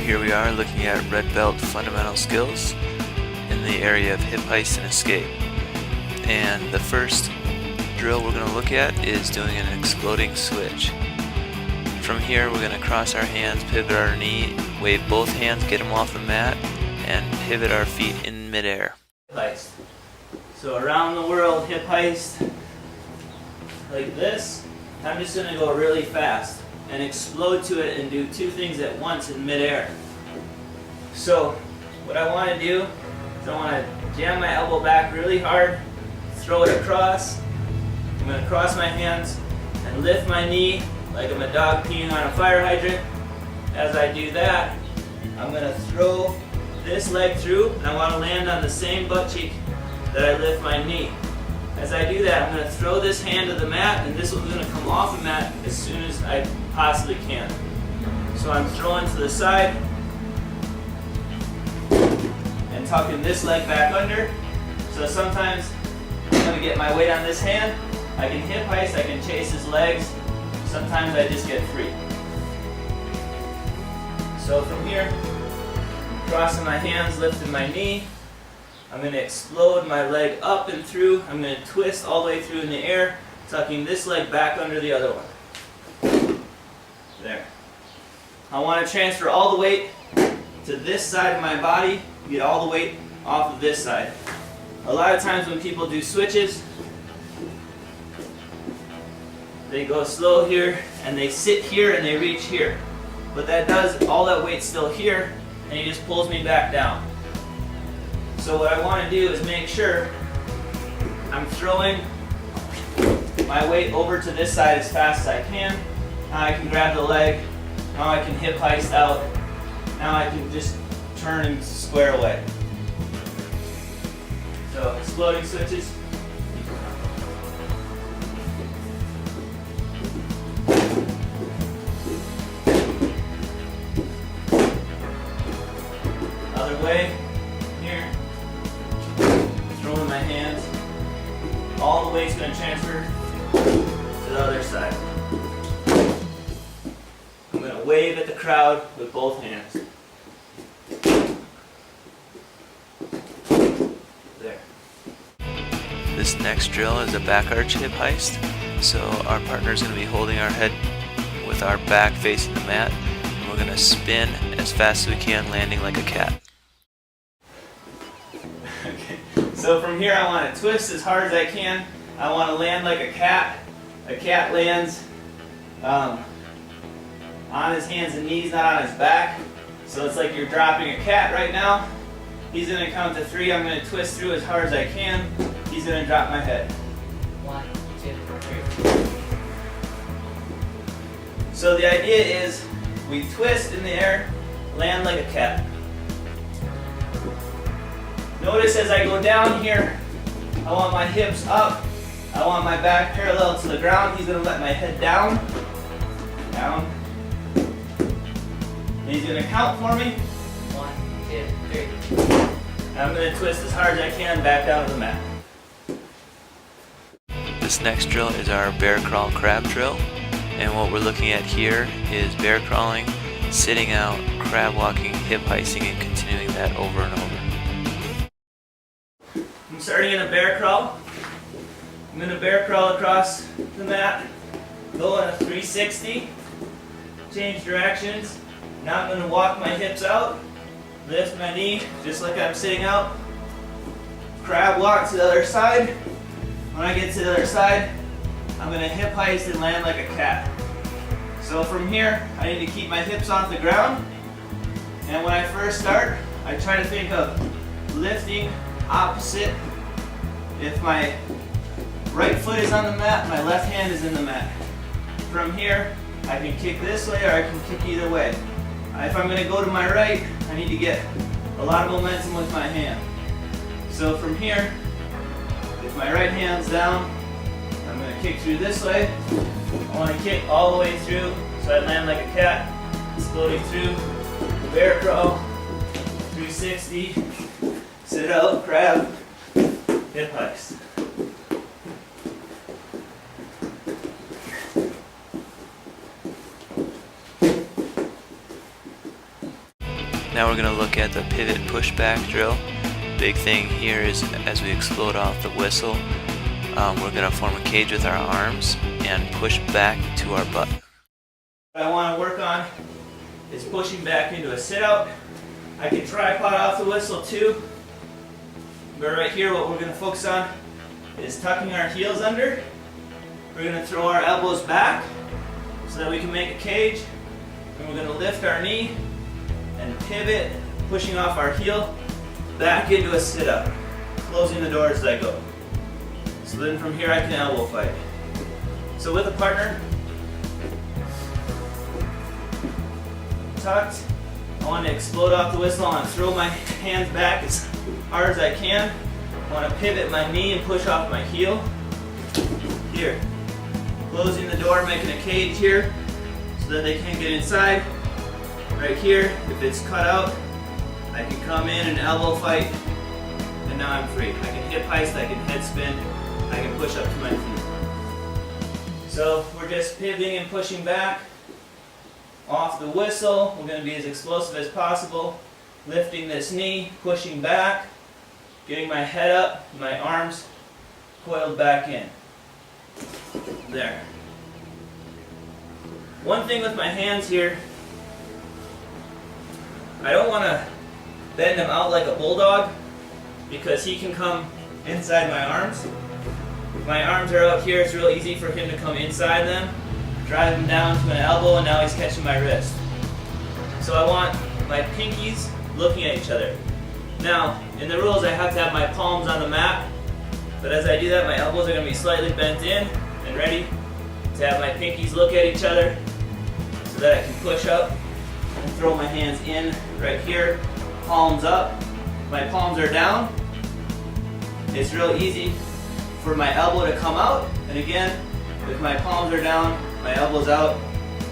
here we are looking at red belt fundamental skills in the area of hip heist and escape. And the first drill we're going to look at is doing an exploding switch. From here we're going to cross our hands, pivot our knee, wave both hands, get them off the mat, and pivot our feet in midair. Heist. So around the world, hip heist, like this. I'm just going to go really fast and explode to it and do two things at once in midair. So what I want to do is I want to jam my elbow back really hard, throw it across. I'm going to cross my hands and lift my knee like I'm a dog peeing on a fire hydrant. As I do that, I'm going to throw this leg through, and I want to land on the same butt cheek that I lift my knee. As I do that, I'm going to throw this hand to the mat, and this one's going to come off the mat as soon as I possibly can. So I'm throwing to the side and tucking this leg back under. So sometimes I'm going to get my weight on this hand. I can hip heist, I can chase his legs. Sometimes I just get free. So from here, crossing my hands, lifting my knee. I'm going to explode my leg up and through. I'm going to twist all the way through in the air, tucking this leg back under the other one. There. I want to transfer all the weight to this side of my body, get all the weight off of this side. A lot of times when people do switches, they go slow here and they sit here and they reach here. But that does, all that weight's still here, and he just pulls me back down. So what I want to do is make sure I'm throwing my weight over to this side as fast as I can. Now I can grab the leg. Now I can hip heist out. Now I can just turn and square away. So exploding switches. Other way. Here. Throwing my hands. All the weight's going to transfer to the other side. I'm going to wave at the crowd with both hands. There. This next drill is a back arch hip heist. So our partner is going to be holding our head with our back facing the mat, and we're going to spin as fast as we can, landing like a cat. Okay. So from here I want to twist as hard as I can. I want to land like a cat. A cat lands on his hands and knees, not on his back. So it's like you're dropping a cat right now. He's going to count to 3. I'm going to twist through as hard as I can. He's going to drop my head. 1, 2, 3. So the idea is we twist in the air, land like a cat. Notice as I go down here, I want my hips up. I want my back parallel to the ground. He's going to let my head down. Down. And he's going to count for me. 1, 2, 3. And I'm going to twist as hard as I can back down to the mat. This next drill is our bear crawl crab drill. And what we're looking at here is bear crawling, sitting out, crab walking, hip heisting, and continuing that over and over. I'm starting in a bear crawl. I'm going to bear crawl across the mat, go in a 360, change directions. Now I'm going to walk my hips out, lift my knee just like I'm sitting out, crab walk to the other side. When I get to the other side, I'm going to hip heist and land like a cat. So from here, I need to keep my hips off the ground. And when I first start, I try to think of lifting opposite. If my right foot is on the mat, my left hand is in the mat. From here, I can kick this way or I can kick either way. If I'm going to go to my right, I need to get a lot of momentum with my hand. So from here, if my right hand's down, I'm going to kick through this way. I want to kick all the way through so I land like a cat, exploding through the bear crawl, 360, sit out, crab, hip heist. Now we're going to look at the pivot pushback drill. Big thing here is as we explode off the whistle, we're going to form a cage with our arms and push back to our butt. What I want to work on is pushing back into a sit-out. I can tripod off the whistle too, but right here what we're going to focus on is tucking our heels under. We're going to throw our elbows back so that we can make a cage, and we're going to lift our knee and pivot, pushing off our heel back into a sit-up, closing the door as I go. So then from here I can elbow fight. So with a partner, tucked, I want to explode off the whistle. I want to throw my hands back as hard as I can. I want to pivot my knee and push off my heel. Here. Closing the door, making a cage here so that they can't get inside. Right here, if it's cut out, I can come in and elbow fight, and now I'm free. I can hip heist, I can head spin, I can push up to my feet. So we're just pivoting and pushing back off the whistle. We're going to be as explosive as possible. Lifting this knee, pushing back, getting my head up, my arms coiled back in. There. One thing with my hands here, I don't want to bend them out like a bulldog because he can come inside my arms. If my arms are out here, it's real easy for him to come inside them, drive him down to an elbow, and now he's catching my wrist. So I want my pinkies looking at each other. Now, in the rules I have to have my palms on the mat, but as I do that my elbows are going to be slightly bent in and ready to have my pinkies look at each other so that I can push up and throw my hands in right here, palms up. My palms are down. It's real easy for my elbow to come out, and again, if my palms are down, my elbow's out,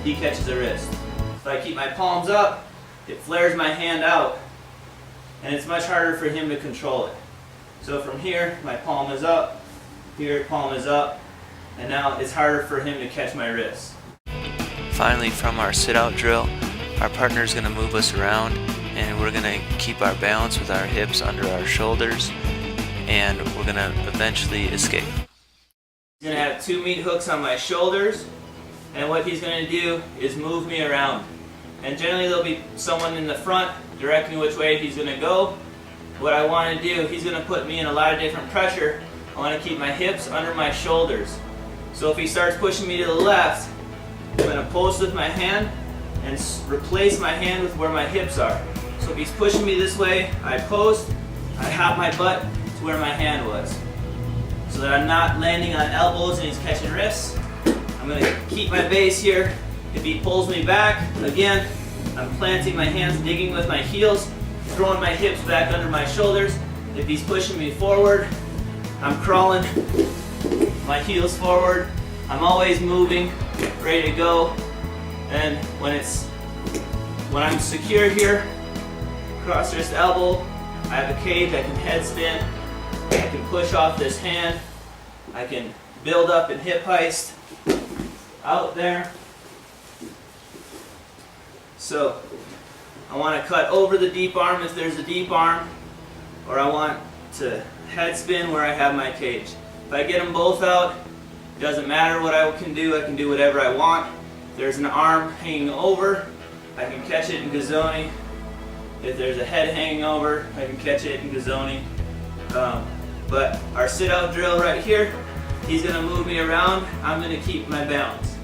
he catches a wrist. If I keep my palms up, it flares my hand out, and it's much harder for him to control it. So from here, my palm is up, here, palm is up, and now it's harder for him to catch my wrist. Finally, from our sit-out drill, our partner is going to move us around, and we're going to keep our balance with our hips under our shoulders, and we're going to eventually escape. He's going to have 2 meat hooks on my shoulders, and what he's going to do is move me around. And generally there'll be someone in the front directing which way he's going to go. What I want to do, he's going to put me in a lot of different pressure. I want to keep my hips under my shoulders. So if he starts pushing me to the left, I'm going to post with my hand and replace my hand with where my hips are. So if he's pushing me this way, I post, I hop my butt to where my hand was, so that I'm not landing on elbows and he's catching wrists. I'm going to keep my base here. If he pulls me back, again, I'm planting my hands, digging with my heels, throwing my hips back under my shoulders. If he's pushing me forward, I'm crawling my heels forward. I'm always moving, ready to go. And when I'm secure here, cross wrist elbow, I have a cage, I can head spin, I can push off this hand, I can build up and hip heist out there. So I want to cut over the deep arm if there's a deep arm, or I want to head spin where I have my cage. If I get them both out, it doesn't matter what I can do whatever I want. If there's an arm hanging over, I can catch it in Gazzoni. If there's a head hanging over, I can catch it in Gazzoni. But our sit-out drill right here, he's going to move me around, I'm going to keep my balance.